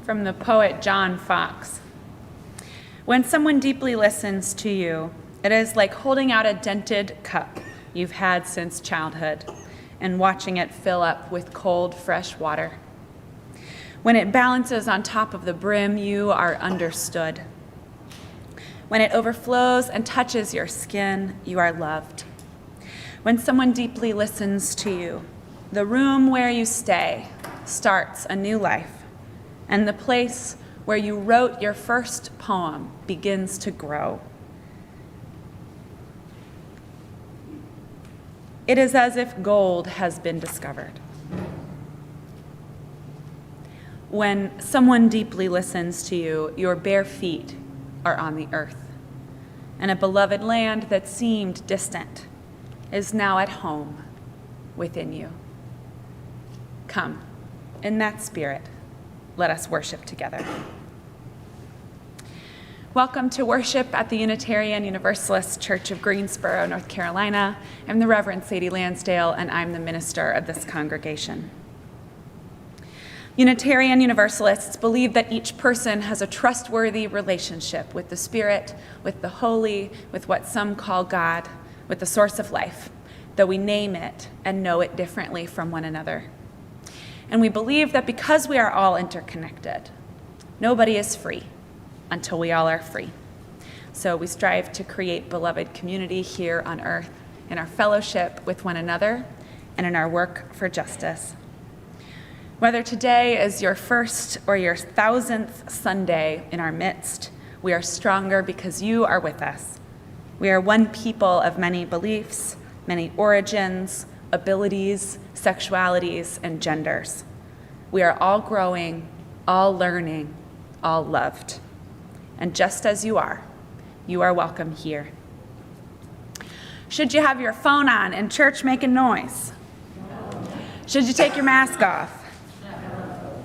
From the poet John Fox. When someone deeply listens to you, it is like holding out a dented cup you've had since childhood and watching it fill up with cold, fresh water. When it balances on top of the brim, you are understood. When it overflows and touches your skin, you are loved. When someone deeply listens to you, the room where you stay starts a new life. And the place where you wrote your first poem begins to grow. It is as if gold has been discovered. When someone deeply listens to you, your bare feet are on the earth, and a beloved land that seemed distant is now at home within you. Come, in that spirit, let us worship together. Welcome to worship at the Unitarian Universalist Church of Greensboro, North Carolina. I'm the Reverend Sadie Lansdale, and I'm the minister of this congregation. Unitarian Universalists believe that each person has a trustworthy relationship with the Spirit, with the Holy, with what some call God, with the source of life, though we name it and know it differently from one another. And we believe that because we are all interconnected, nobody is free until we all are free. So we strive to create beloved community here on earth in our fellowship with one another and in our work for justice. Whether today is your first or your 1000th Sunday in our midst, we are stronger because you are with us. We are one people of many beliefs, many origins, abilities, sexualities, and genders. We are all growing, all learning, all loved. And just as you are welcome here. Should you have your phone on in church making noise? No. Should you take your mask off? No.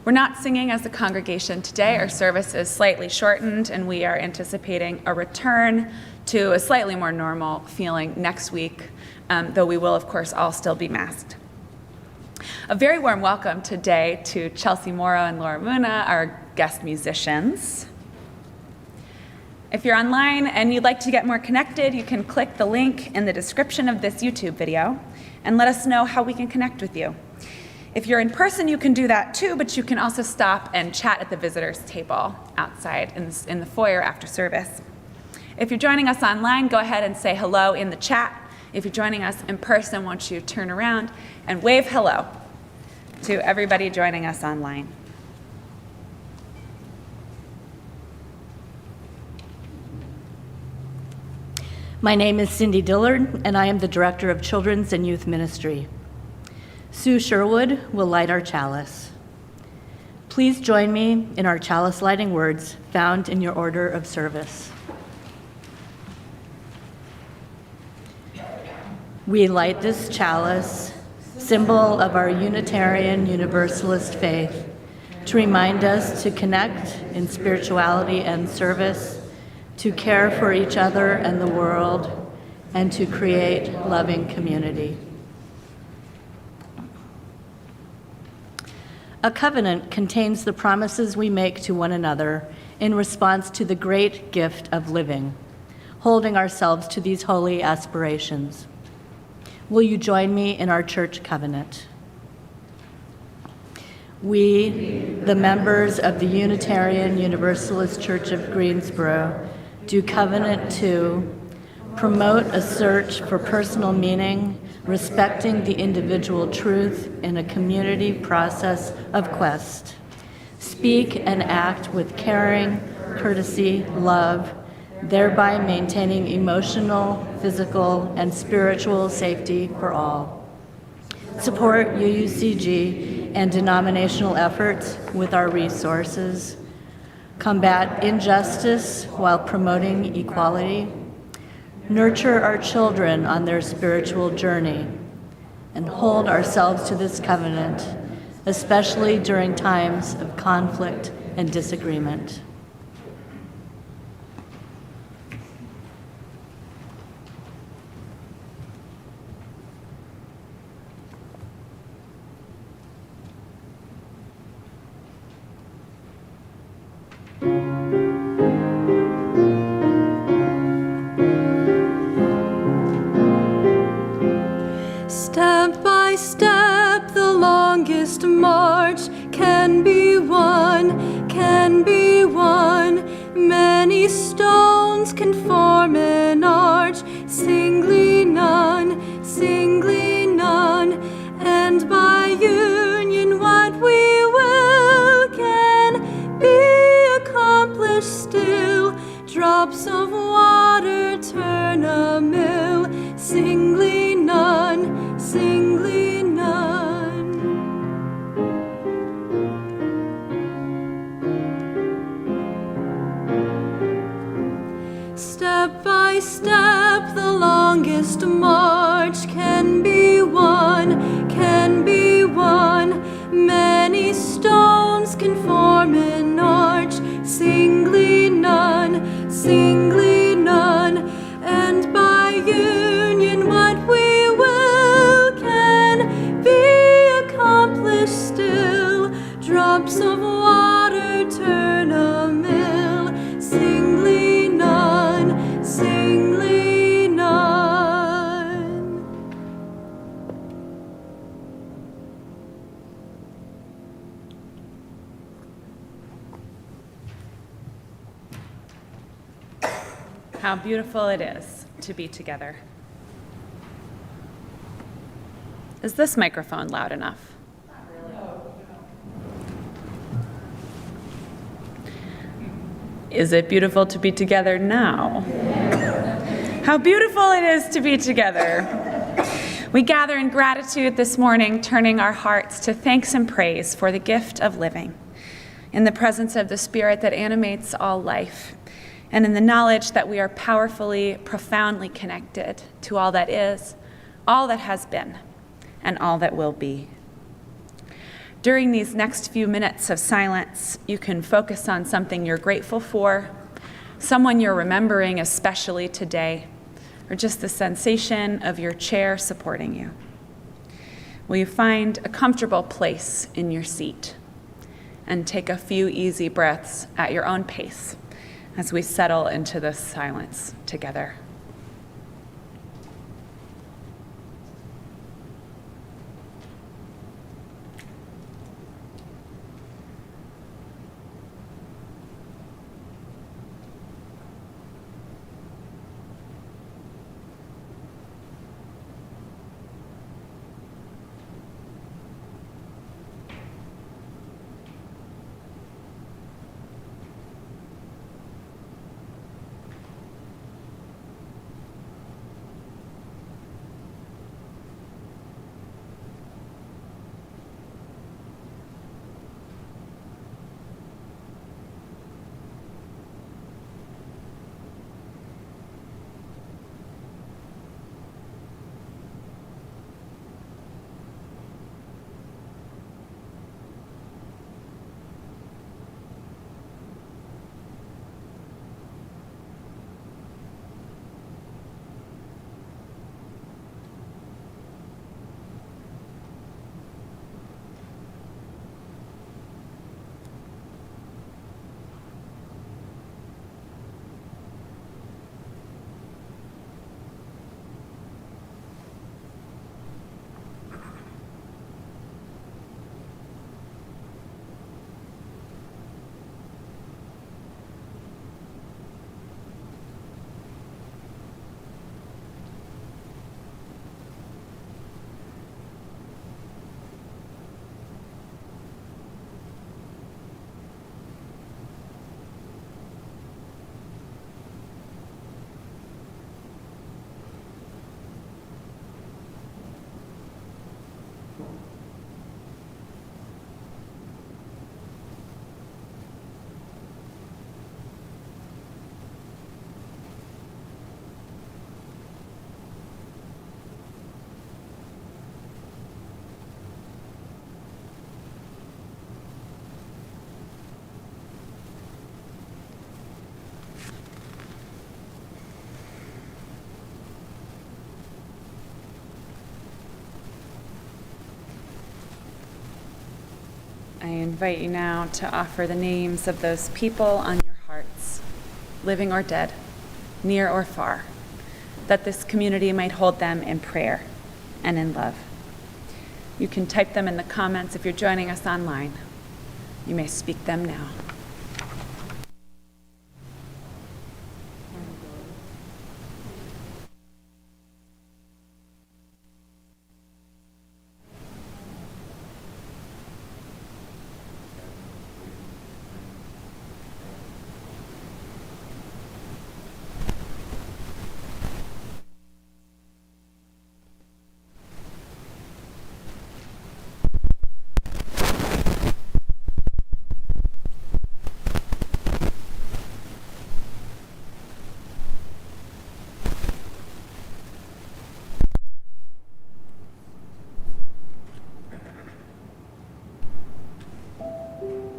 We're not singing as a congregation today. Our service is slightly shortened, and we are anticipating a return to a slightly more normal feeling next week, though we will, of course, all still be masked. A very warm welcome today to Chelsea Morrow and Laura Muna, our guest musicians. If you're online and you'd like to get more connected, you can click the link in the description of this YouTube video and let us know how we can connect with you. If you're in person, you can do that too, but you can also stop and chat at the visitors table outside in the foyer after service. If you're joining us online, go ahead and say hello in the chat. If you're joining us in person, won't you turn around and wave hello to everybody joining us online. My name is Cindy Dillard, and I am the Director of Children's and Youth Ministry. Sue Sherwood will light our chalice. Please join me in our chalice lighting words found in your order of service. We light this chalice, symbol of our Unitarian Universalist faith, to remind us to connect in spirituality and service, to care for each other and the world, and to create loving community. A covenant contains the promises we make to one another in response to the great gift of living, holding ourselves to these holy aspirations. Will you join me in our church covenant? We, the members of the Unitarian Universalist Church of Greensboro, do covenant to promote a search for personal meaning, respecting the individual truth in a community process of quest. Speak and act with caring, courtesy, love, thereby maintaining emotional, physical, and spiritual safety for all. Support UUCG and denominational efforts with our resources. Combat injustice while promoting equality. Nurture our children on their spiritual journey, and hold ourselves to this covenant, especially during times of conflict and disagreement. Step by step, the longest march can be won, can be won. Many stones can form an arch, singly none, singly none. And by union, what we will can be accomplished still. Drops of water turn a mill, singly none, singly none. Step by step, the longest march can be won, can be won. Many stones can form an arch, singly none, singly none. And by union, what we will can be accomplished still. Drops of water turn a mill, singly none, singly none. How beautiful it is to be together. Is this microphone loud enough? Is it beautiful to be together now? How beautiful it is to be together. We gather in gratitude this morning, turning our hearts to thanks and praise for the gift of living, in the presence of the Spirit that animates all life, and in the knowledge that we are powerfully, profoundly connected to all that is, all that has been, and all that will be. During these next few minutes of silence, you can focus on something you're grateful for, someone you're remembering especially today, or just the sensation of your chair supporting you. Will you find a comfortable place in your seat and take a few easy breaths at your own pace as we settle into this silence together? I invite you now to offer the names of those people on your hearts, living or dead, near or far, that this community might hold them in prayer and in love. You can type them in the comments if you're joining us online. You may speak them now.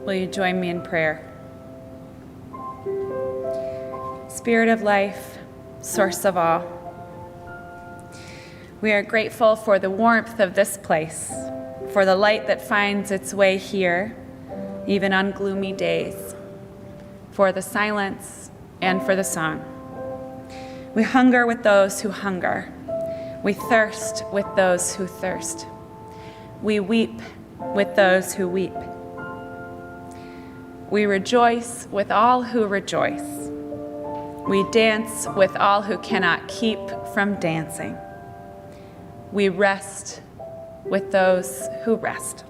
Will you join me in prayer? Spirit of life, source of all, we are grateful for the warmth of this place, for the light that finds its way here, even on gloomy days, for the silence and for the song. We hunger with those who hunger. We thirst with those who thirst. We weep with those who weep. We rejoice with all who rejoice. We dance with all who cannot keep from dancing. We rest with those who rest.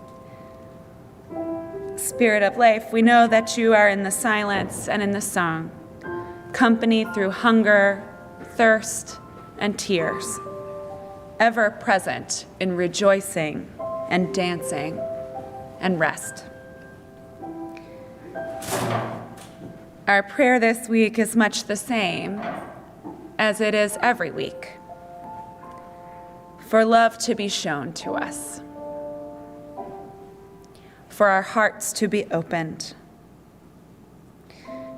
Spirit of life, we know that you are in the silence and in the song, company through hunger, thirst, and tears, ever present in rejoicing and dancing and rest. Our prayer this week is much the same as it is every week, for love to be shown to us, for our hearts to be opened,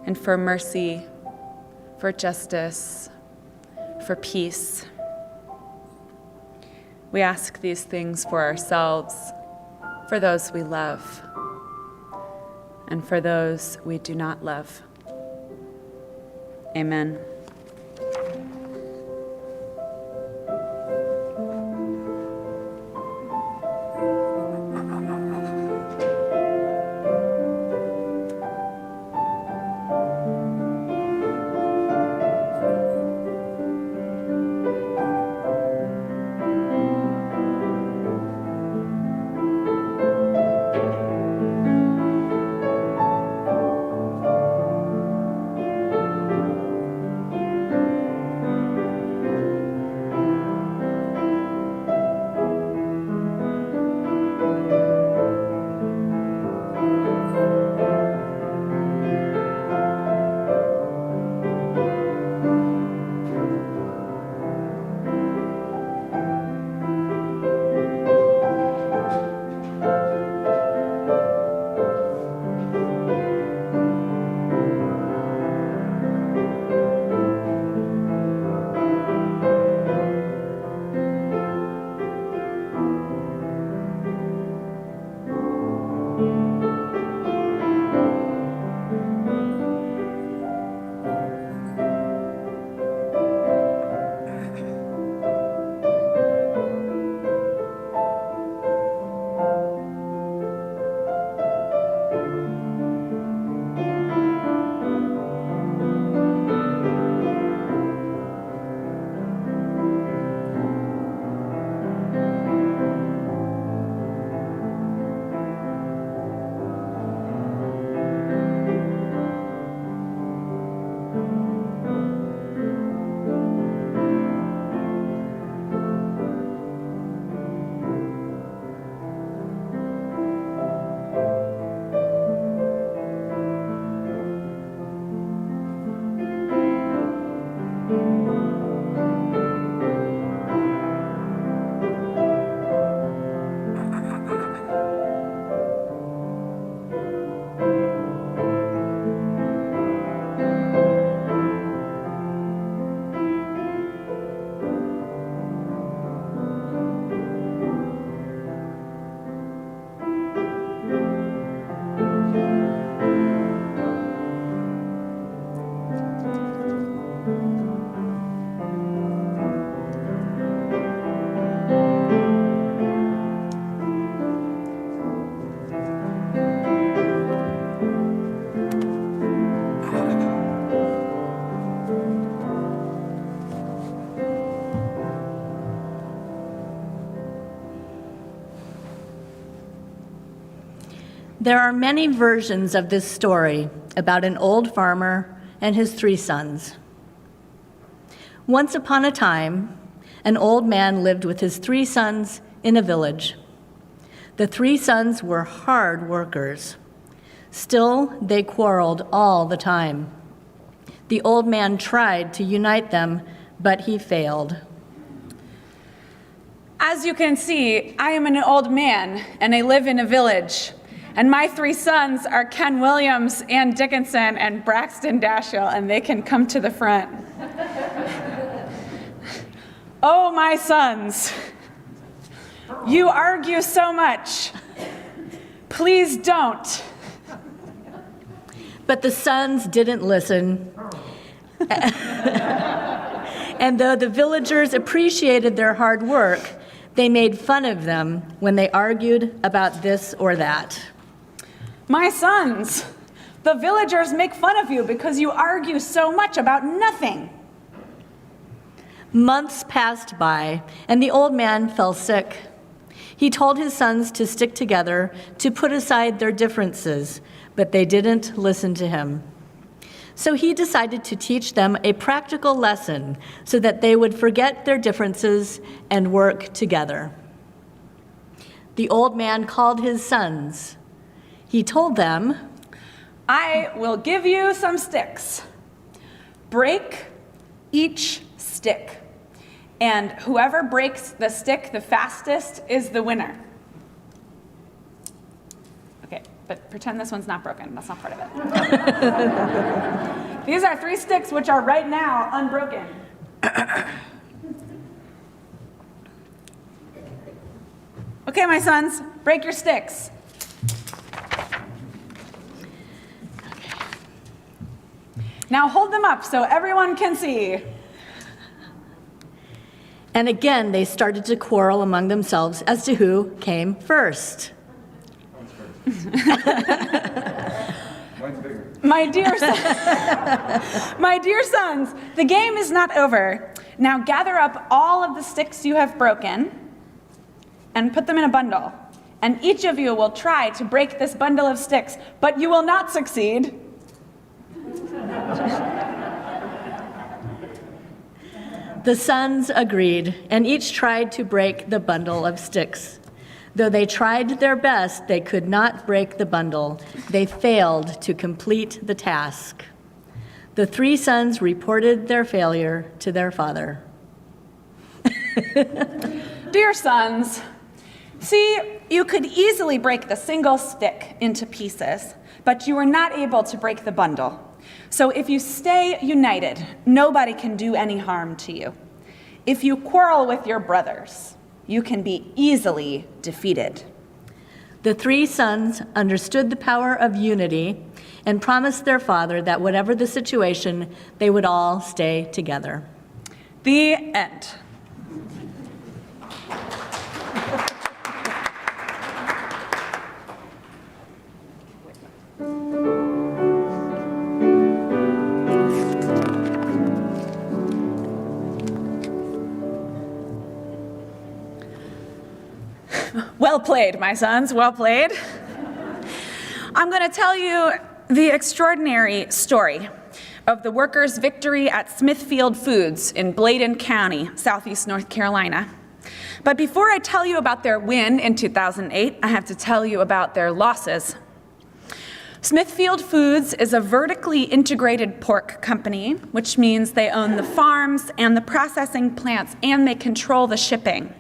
and for mercy, for justice, for peace. We ask these things for ourselves, for those we love, and for those we do not love. Amen. There are many versions of this story about an old farmer and his 3 sons. Once upon a time, an old man lived with his 3 sons in a village. The 3 sons were hard workers. Still, they quarreled all the time. The old man tried to unite them, but he failed. As you can see, I am an old man, and I live in a village. And my 3 sons are Ken Williams, Ann Dickinson, and Braxton Dashiell, and they can come to the front. Oh, my sons, you argue so much. Please don't. But the sons didn't listen. And though the villagers appreciated their hard work, they made fun of them when they argued about this or that. My sons, the villagers make fun of you because you argue so much about nothing. Months passed by, and the old man fell sick. He told his sons to stick together, to put aside their differences, but they didn't listen to him. So he decided to teach them a practical lesson so that they would forget their differences and work together. The old man called his sons. He told them, I will give you some sticks. Break each stick, and whoever breaks the stick the fastest is the winner. Okay, but pretend this one's not broken. That's not part of it. These are 3 sticks which are right now unbroken. Okay, my sons, break your sticks. Now hold them up so everyone can see. and again they started to quarrel among themselves as to who came first. My dear sons, the game is not over. Now gather up all of the sticks you have broken and put them in a bundle. And each of you will try to break this bundle of sticks, but you will not succeed. The sons agreed, and each tried to break the bundle of sticks. Though they tried their best, they could not break the bundle. They failed to complete the task. The 3 sons reported their failure to their father. Dear sons, see, you could easily break the single stick into pieces, but you were not able to break the bundle. So if you stay united, nobody can do any harm to you. If you quarrel with your brothers, you can be easily defeated. The 3 sons understood the power of unity and promised their father that whatever the situation, they would all stay together. The end. Well played, my sons, well played. I'm going to tell you the extraordinary story of the workers' victory at Smithfield Foods in Bladen County, southeast North Carolina. But before I tell you about their win in 2008, I have to tell you about their losses. Smithfield Foods is a vertically integrated pork company, which means they own the farms and the processing plants, and they control the shipping.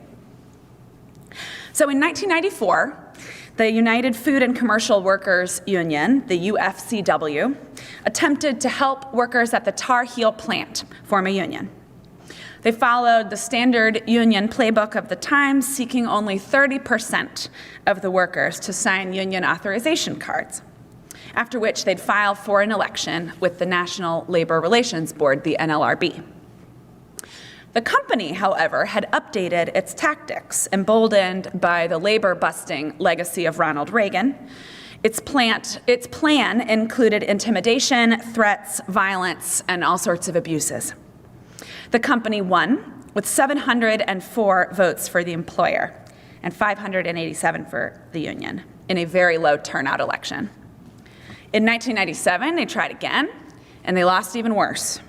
So in 1994, the United Food and Commercial Workers Union, the UFCW, attempted to help workers at the Tar Heel plant form a union. They followed the standard union playbook of the time, seeking only 30% of the workers to sign union authorization cards, after which they'd file for an election with the National Labor Relations Board, the NLRB. The company, however, had updated its tactics, emboldened by the labor-busting legacy of Ronald Reagan. Its plan included intimidation, threats, violence, and all sorts of abuses. The company won with 704 votes for the employer and 587 for the union. in a very low turnout election. In 1997, they tried again, and they lost even worse.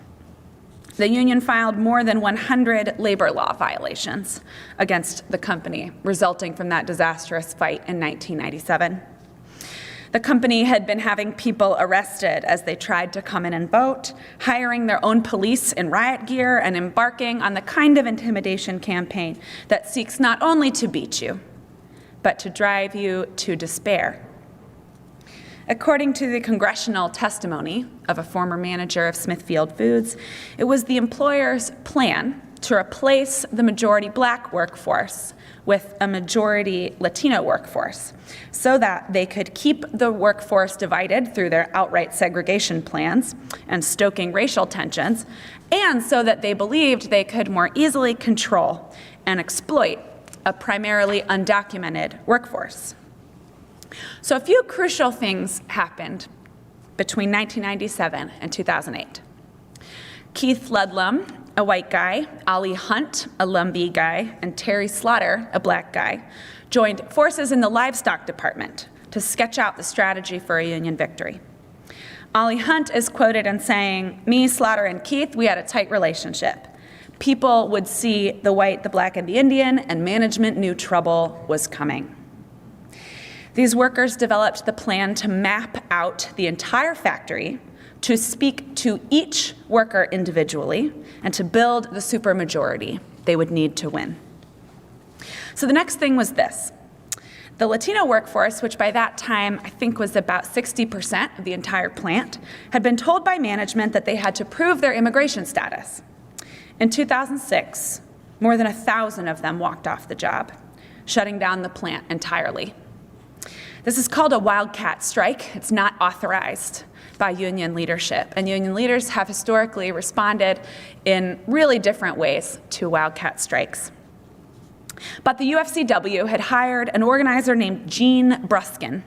The union filed more than 100 labor law violations against the company, resulting from that disastrous fight in 1997. The company had been having people arrested as they tried to come in and vote, hiring their own police in riot gear, and embarking on the kind of intimidation campaign that seeks not only to beat you, but to drive you to despair. According to the congressional testimony of a former manager of Smithfield Foods, it was the employer's plan to replace the majority black workforce with a majority Latino workforce so that they could keep the workforce divided through their outright segregation plans and stoking racial tensions, and so that they believed they could more easily control and exploit a primarily undocumented workforce. So a few crucial things happened between 1997 and 2008. Keith Ludlam, a white guy, Ollie Hunt, a Lumbee guy, and Terry Slaughter, a black guy, joined forces in the livestock department to sketch out the strategy for a union victory. Ollie Hunt is quoted as saying, "Me, Slaughter, and Keith, we had a tight relationship. People would see the white, the black, and the Indian, and management knew trouble was coming." These workers developed the plan to map out the entire factory, to speak to each worker individually, and to build the supermajority they would need to win. So the next thing was this. The Latino workforce, which by that time I think was about 60% of the entire plant, had been told by management that they had to prove their immigration status. In 2006, more than 1,000 of them walked off the job, shutting down the plant entirely. This is called a Wildcat Strike. It's not authorized by union leadership, and union leaders have historically responded in really different ways to Wildcat Strikes. But the UFCW had hired an organizer named Gene Bruskin,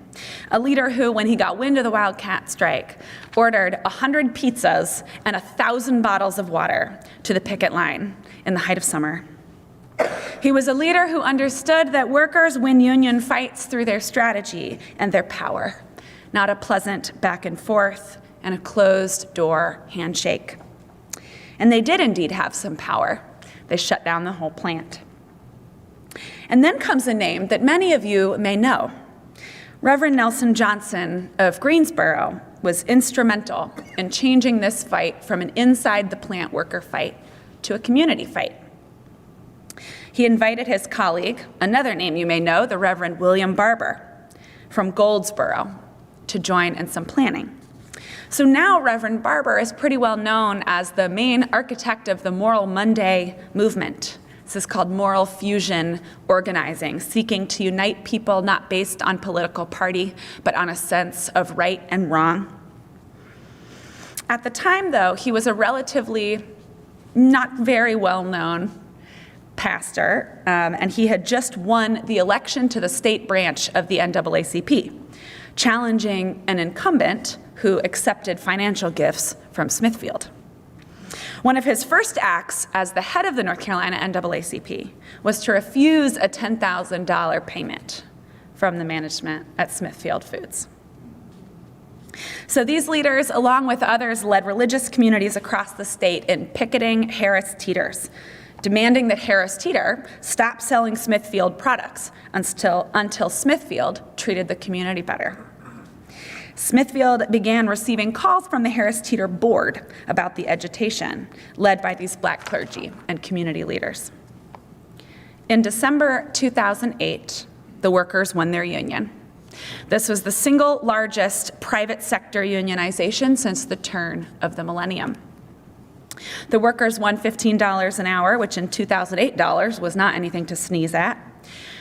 a leader who, when he got wind of the Wildcat Strike, ordered 100 pizzas and 1,000 bottles of water to the picket line in the height of summer. He was a leader who understood that workers win union fights through their strategy and their power, not a pleasant back and forth and a closed-door handshake. And they did indeed have some power. They shut down the whole plant. And then comes a name that many of you may know. Reverend Nelson Johnson of Greensboro was instrumental in changing this fight from an inside-the-plant worker fight to a community fight. He invited his colleague, another name you may know, the Reverend William Barber from Goldsboro, to join in some planning. So now Reverend Barber is pretty well known as the main architect of the Moral Monday movement. This is called moral fusion organizing, seeking to unite people not based on political party, but on a sense of right and wrong. At the time, though, he was a relatively not very well-known pastor, and he had just won the election to the state branch of the NAACP, challenging an incumbent who accepted financial gifts from Smithfield. One of his first acts as the head of the North Carolina NAACP was to refuse a $10,000 payment from the management at Smithfield Foods. So these leaders, along with others, led religious communities across the state in picketing Harris Teeters, demanding that Harris Teeter stop selling Smithfield products until Smithfield treated the community better. Smithfield began receiving calls from the Harris Teeter board about the agitation, led by these black clergy and community leaders. In December 2008, the workers won their union. This was the single largest private sector unionization since the turn of the millennium. The workers won $15 an hour, which in 2008 dollars was not anything to sneeze at.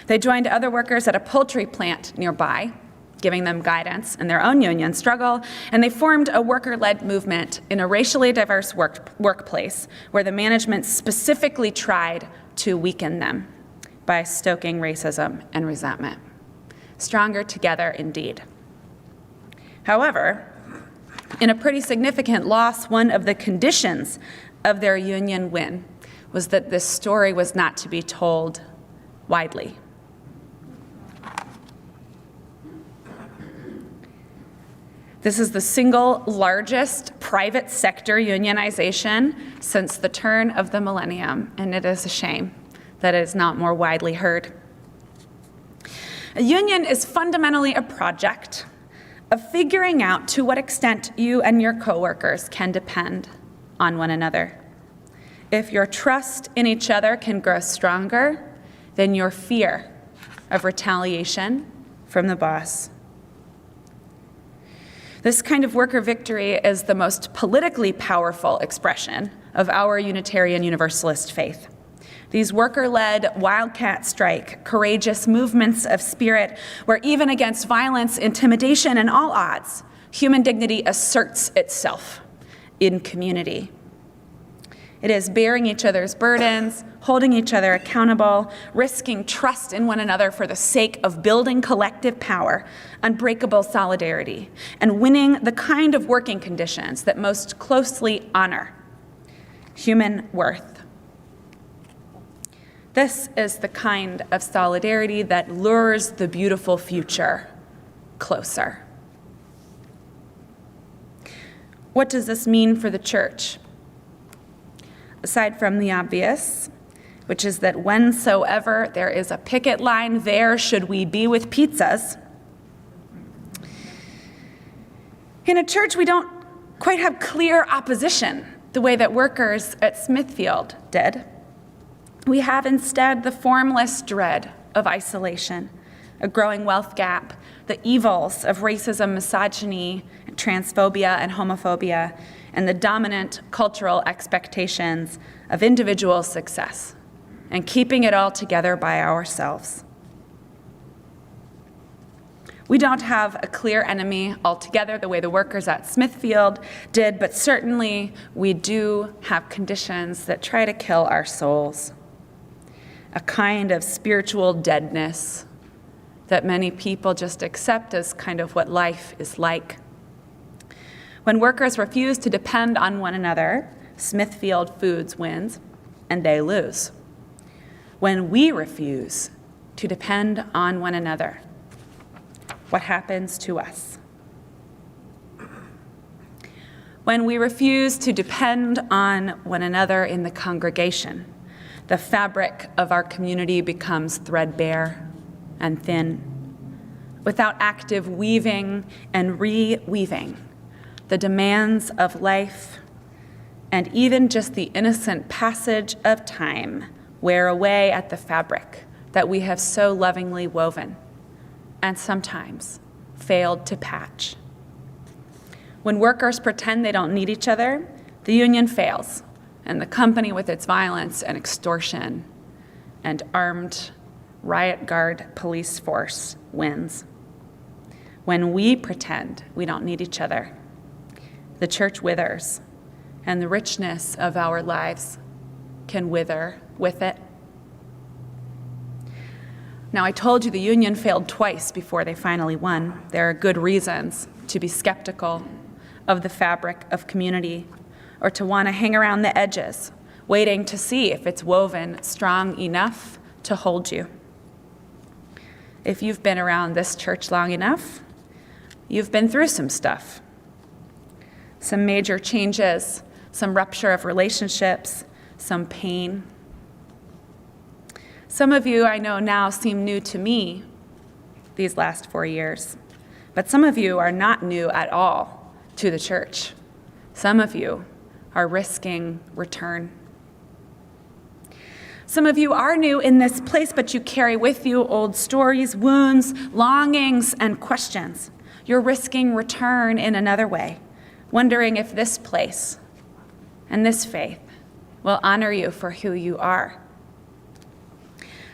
They joined other workers at a poultry plant nearby, giving them guidance in their own union struggle, and they formed a worker-led movement in a racially diverse workplace where the management specifically tried to weaken them by stoking racism and resentment. Stronger together indeed. However, in a pretty significant loss, one of the conditions of their union win was that this story was not to be told widely. This is the single largest private sector unionization since the turn of the millennium, and it is a shame that it is not more widely heard. A union is fundamentally a project of figuring out to what extent you and your coworkers can depend on one another. If your trust in each other can grow stronger, then your fear of retaliation from the boss. This kind of worker victory is the most politically powerful expression of our Unitarian Universalist faith. These worker-led Wildcat Strike, courageous movements of spirit, where even against violence, intimidation, and all odds, human dignity asserts itself in community. It is bearing each other's burdens, holding each other accountable, risking trust in one another for the sake of building collective power, unbreakable solidarity, and winning the kind of working conditions that most closely honor human worth. This is the kind of solidarity that lures the beautiful future closer. What does this mean for the church? Aside from the obvious, which is that whensoever there is a picket line, there should we be with pizzas. In a church, we don't quite have clear opposition the way that workers at Smithfield did. We have instead the formless dread of isolation, a growing wealth gap, the evils of racism, misogyny, transphobia, and homophobia, and the dominant cultural expectations of individual success, and keeping it all together by ourselves. We don't have a clear enemy altogether the way the workers at Smithfield did, but certainly we do have conditions that try to kill our souls. A kind of spiritual deadness that many people just accept as kind of what life is like. When workers refuse to depend on one another, Smithfield Foods wins, and they lose. When we refuse to depend on one another, what happens to us? When we refuse to depend on one another in the congregation, the fabric of our community becomes threadbare and thin. Without active weaving and reweaving, the demands of life, and even just the innocent passage of time wear away at the fabric that we have so lovingly woven and sometimes failed to patch. When workers pretend they don't need each other, the union fails, and the company with its violence and extortion and armed riot guard police force wins. When we pretend we don't need each other, the church withers, and the richness of our lives can wither with it. Now, I told you the union failed twice before they finally won. There are good reasons to be skeptical of the fabric of community, or to want to hang around the edges, waiting to see if it's woven strong enough to hold you. If you've been around this church long enough, you've been through some stuff. Some major changes, some rupture of relationships, some pain. Some of you I know now seem new to me these last 4 years, but some of you are not new at all to the church. Some of you are risking return. Some of you are new in this place, but you carry with you old stories, wounds, longings, and questions. You're risking return in another way, wondering if this place and this faith will honor you for who you are.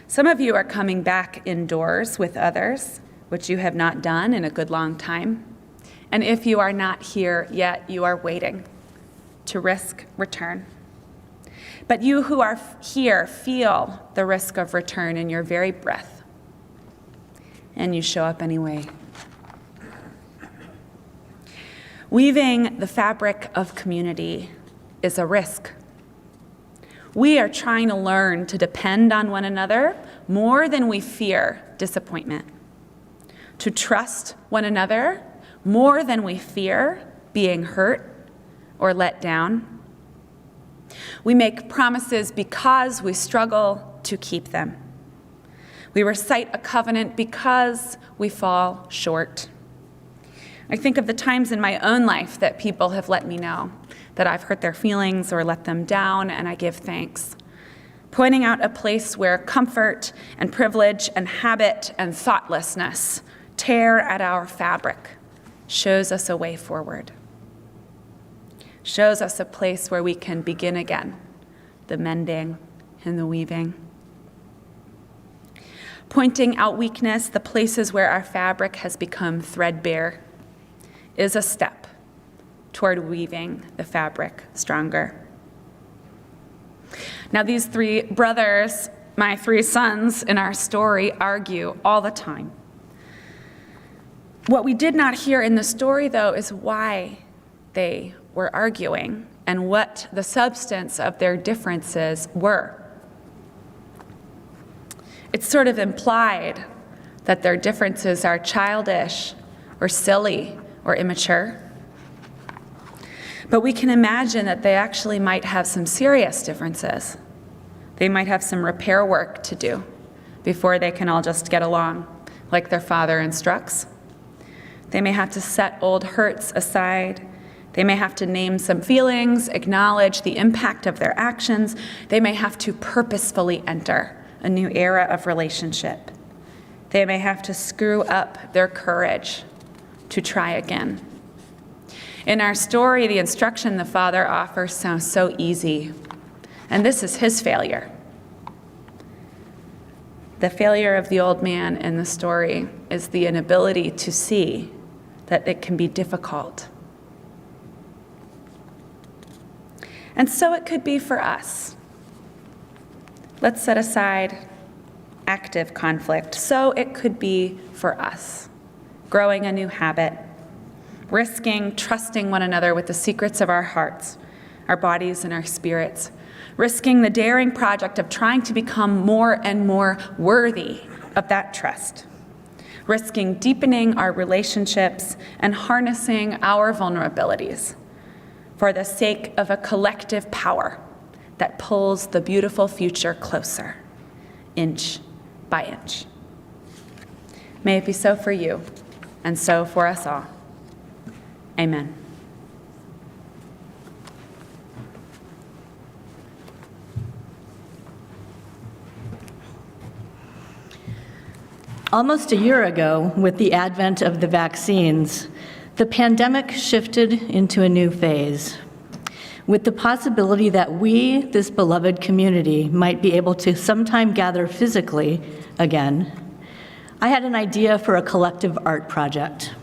Some of you are coming back indoors with others, which you have not done in a good long time. And if you are not here yet, you are waiting to risk return. But you who are here feel the risk of return in your very breath, and you show up anyway. Weaving the fabric of community is a risk. We are trying to learn to depend on one another more than we fear disappointment, to trust one another more than we fear being hurt or let down. We make promises because we struggle to keep them. We recite a covenant because we fall short. I think of the times in my own life that people have let me know that I've hurt their feelings or let them down, and I give thanks. Pointing out a place where comfort and privilege and habit and thoughtlessness tear at our fabric shows us a way forward. Shows us a place where we can begin again, the mending and the weaving. Pointing out weakness, the places where our fabric has become threadbare, is a step toward weaving the fabric stronger. Now, these three brothers, my three sons in our story, argue all the time. What we did not hear in the story, though, is why they were arguing and what the substance of their differences were. It's sort of implied that their differences are childish or silly or immature. But we can imagine that they actually might have some serious differences. They might have some repair work to do before they can all just get along like their father instructs. They may have to set old hurts aside. They may have to name some feelings, acknowledge the impact of their actions. They may have to purposefully enter a new era of relationship. They may have to screw up their courage to try again. In our story, the instruction the father offers sounds so easy, and this is his failure. The failure of the old man in the story is the inability to see that it can be difficult. And so it could be for us. Let's set aside active conflict. So it could be for us, growing a new habit, risking trusting one another with the secrets of our hearts, our bodies, and our spirits, risking the daring project of trying to become more and more worthy of that trust, risking deepening our relationships and harnessing our vulnerabilities for the sake of a collective power that pulls the beautiful future closer, inch by inch. May it be so for you, and so for us all. Amen. Almost a year ago, with the advent of the vaccines, the pandemic shifted into a new phase, with the possibility that we, this beloved community, might be able to sometime gather physically again. I had an idea for a collective art project.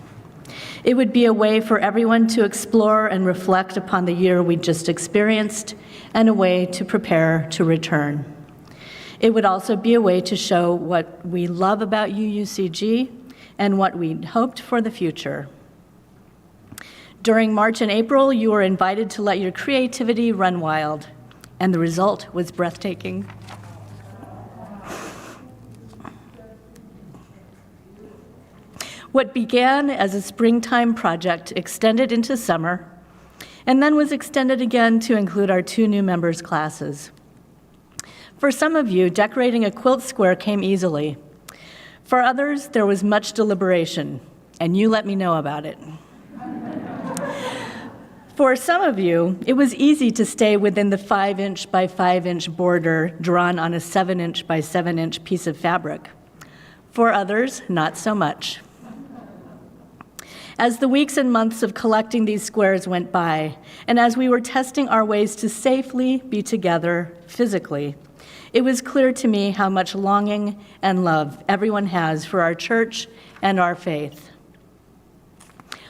It would be a way for everyone to explore and reflect upon the year we just experienced, and a way to prepare to return. It would also be a way to show what we love about UUCG and what we hoped for the future. During March and April, you were invited to let your creativity run wild, and the result was breathtaking. What began as a springtime project extended into summer, and then was extended again to include our 2 new members' classes. For some of you, decorating a quilt square came easily. For others, there was much deliberation, and you let me know about it. For some of you, it was easy to stay within the 5-inch by 5-inch border drawn on a 7-inch by 7-inch piece of fabric. For others, not so much. As the weeks and months of collecting these squares went by, and as we were testing our ways to safely be together physically, it was clear to me how much longing and love everyone has for our church and our faith.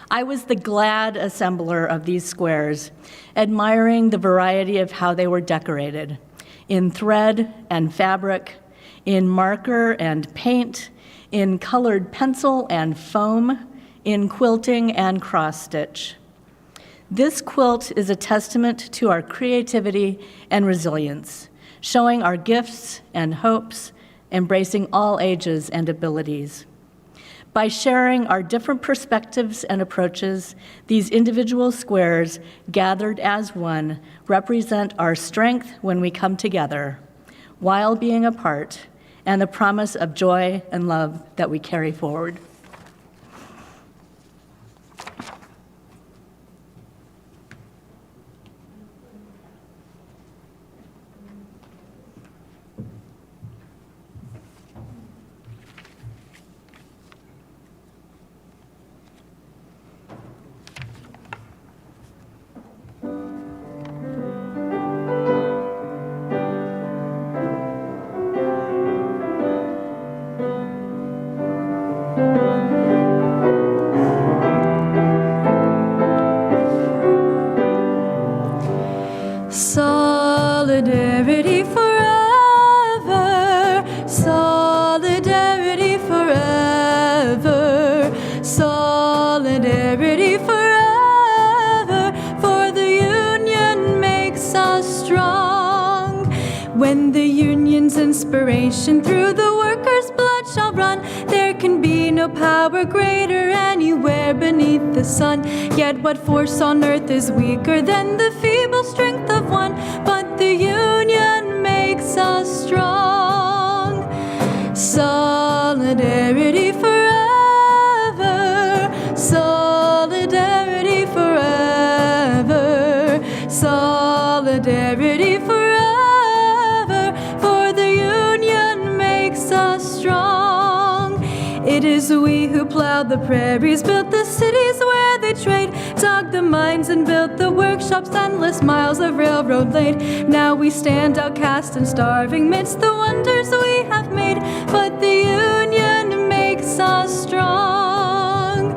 I was the glad assembler of these squares, admiring the variety of how they were decorated, in thread and fabric, in marker and paint, in colored pencil and foam, in quilting and cross-stitch. This quilt is a testament to our creativity and resilience, showing our gifts and hopes, embracing all ages and abilities. By sharing our different perspectives and approaches, these individual squares, gathered as one, represent our strength when we come together, while being apart, and the promise of joy and love that we carry forward. Solidarity forever, solidarity forever, solidarity forever, for the union makes us strong. When the union's inspiration through the workers' blood shall run, there can be no power greater anywhere beneath the sun. Yet what force on earth is weaker than the feeble strength of one? But the union makes us strong. Solidarity forever, solidarity forever, solidarity forever, for the union makes us strong. It is we who plowed the prairies, built the cities where they trade, dug the mines and built the workshops, endless miles of railroad laid. Now we stand outcast and starving midst the wonders we have made, but the union makes us strong.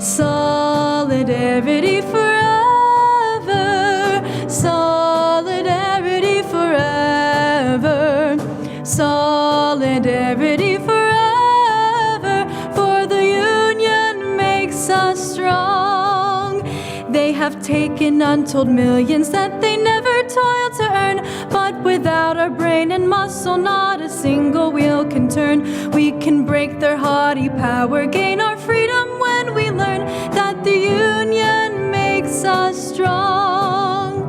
Solidarity forever, solidarity forever, solidarity forever, for the union makes us strong. They have taken untold millions that they never toiled to earn, but without our brain and muscle, not a single wheel can turn. We can break their haughty power, gain our freedom when we learn that the union makes us strong.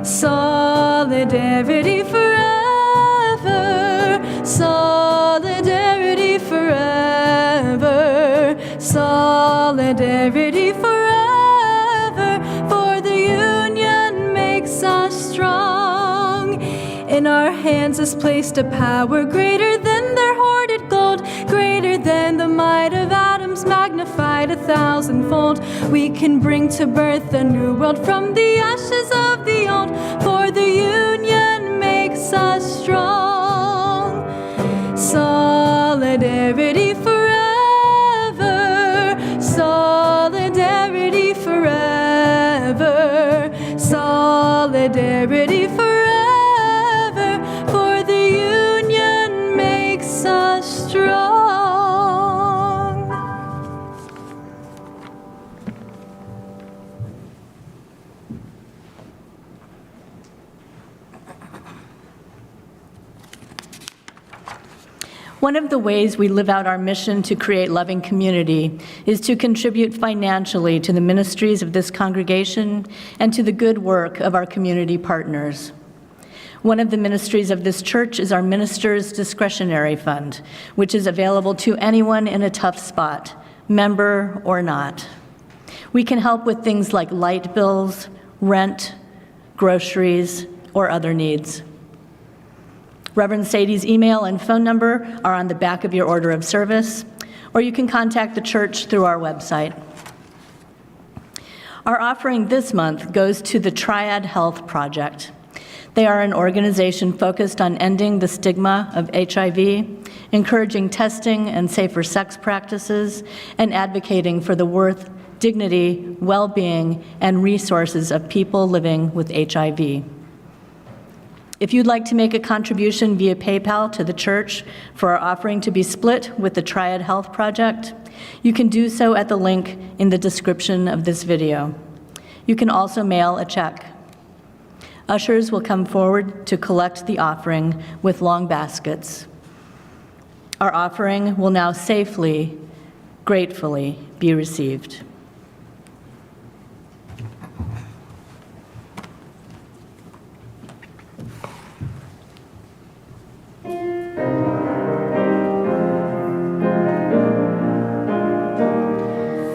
Solidarity forever, solidarity forever, solidarity forever, for the union makes us strong. In our hands is placed a power greater than their hoarded gold, greater than the might of atoms, magnified 1,000-fold. We can bring to birth a new world from the ashes of the old, for the union makes us strong. Solidarity forever, solidarity forever, solidarity forever, for the union makes us strong. One of the ways we live out our mission to create loving community is to contribute financially to the ministries of this congregation and to the good work of our community partners. One of the ministries of this church is our Ministers' Discretionary Fund, which is available to anyone in a tough spot, member or not. We can help with things like light bills, rent, groceries, or other needs. Reverend Sadie's email and phone number are on the back of your order of service, or you can contact the church through our website. Our offering this month goes to the Triad Health Project. They are an organization focused on ending the stigma of HIV, encouraging testing and safer sex practices, and advocating for the worth, dignity, well-being, and resources of people living with HIV. If you'd like to make a contribution via PayPal to the church for our offering to be split with the Triad Health Project, you can do so at the link in the description of this video. You can also mail a check. Ushers will come forward to collect the offering with long baskets. Our offering will now safely Gratefully be received.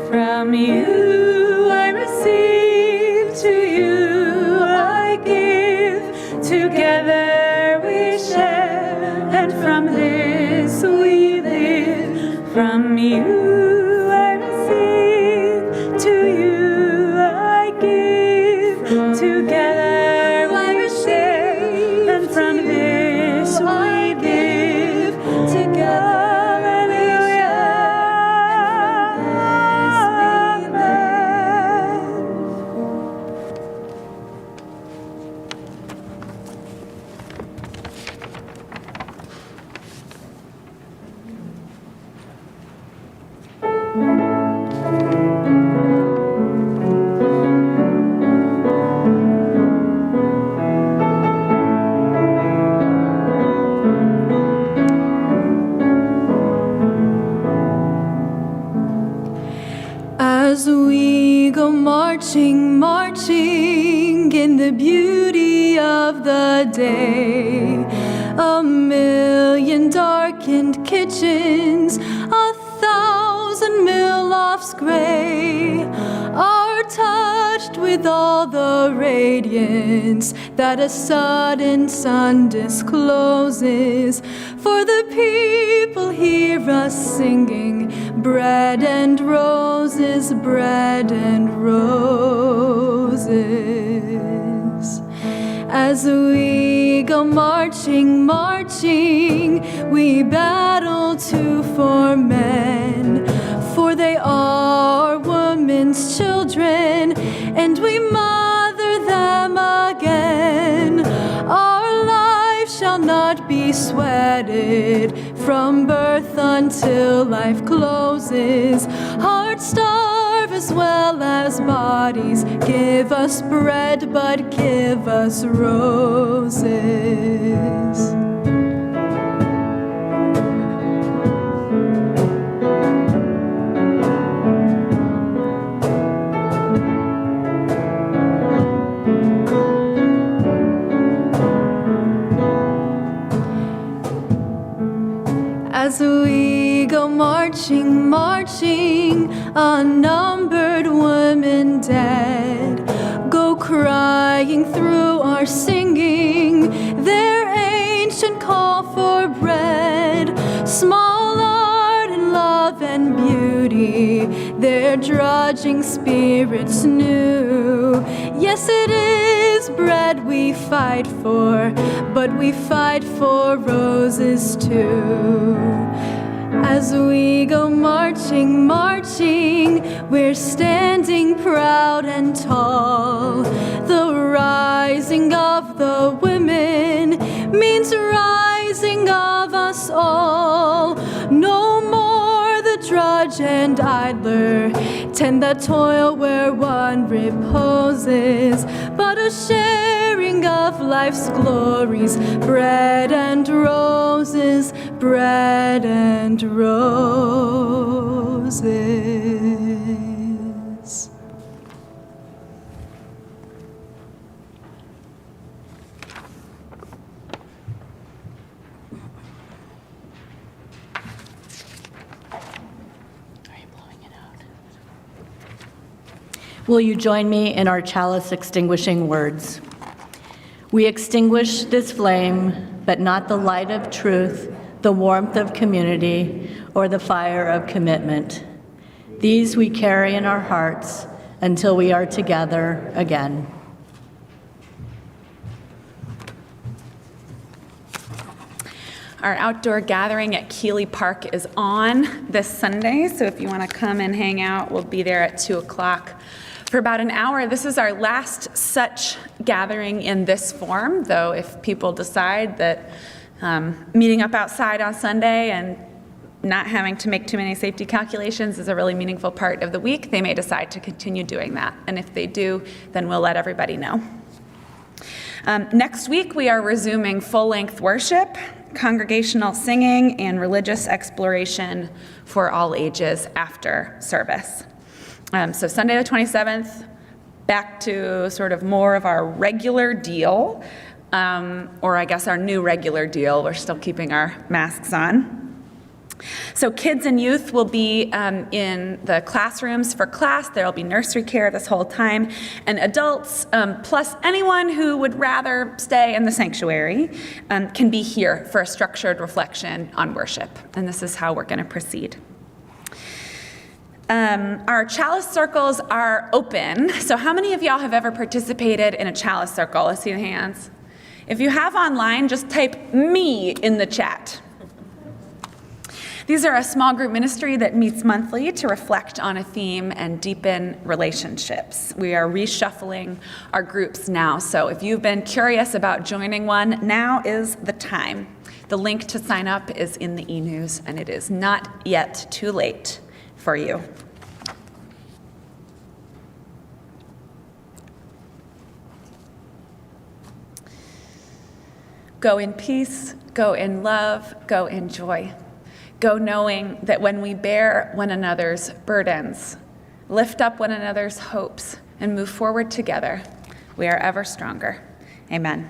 From you I receive, to you I give, together we share, and from this we live. From you I receive, to you I give, together we share, and from this we live, together. As we go marching, marching in the beauty of the day, a million darkened kitchens, 1,000 mill-lofts gray, are touched with all the radiance that a sudden sun discloses. For the people hear us singing, bread and roses, bread and roses. As we go marching, marching, we battle too for men, for they are women's children, and we mother them again. Our life shall not be sweated from birth until life closes. Hearts starve as well as bodies. Give us bread, but give us roses. As we go marching, marching, unnumbered women dead go crying through our singing their ancient call for bread. Small art and love and beauty, their drudging spirits new. Yes, it is bread we fight for, but we fight for roses too. As we go marching, marching, we're standing proud and tall. The rising of the women means rising of us all. No more the drudge and idler tend that toil where one reposes, but a sharing of life's glories, bread and roses, bread and roses. Will you join me in our chalice extinguishing words? We extinguish this flame, but not the light of truth, the warmth of community, or the fire of commitment. These we carry in our hearts until we are together again. Our outdoor gathering at Keeley Park is on this Sunday, so if you want to come and hang out, we'll be there at 2 o'clock for about an hour. This is our last such gathering in this form, though if people decide that meeting up outside on Sunday and not having to make too many safety calculations is a really meaningful part of the week, they may decide to continue doing that. And if they do, then we'll let everybody know. Next week, we are resuming full-length worship, congregational singing, and religious exploration for all ages after service. So Sunday the 27th, back to sort of more of our regular deal, or I guess our new regular deal. We're still keeping our masks on. So kids and youth will be in the classrooms for class. There will be nursery care this whole time. And adults, plus anyone who would rather stay in the sanctuary, can be here for a structured reflection on worship. And this is how we're going to proceed. Our Chalice Circles are open. So how many of y'all have ever participated in a Chalice Circle? Let's see the hands. If you have online, just type me in the chat. These are a small group ministry that meets monthly to reflect on a theme and deepen relationships. We are reshuffling our groups now, so if you've been curious about joining one, now is the time. The link to sign up is in the e-news, and it is not yet too late for you. Go in peace, go in love, go in joy. Go knowing that when we bear one another's burdens, lift up one another's hopes, and move forward together, we are ever stronger. Amen.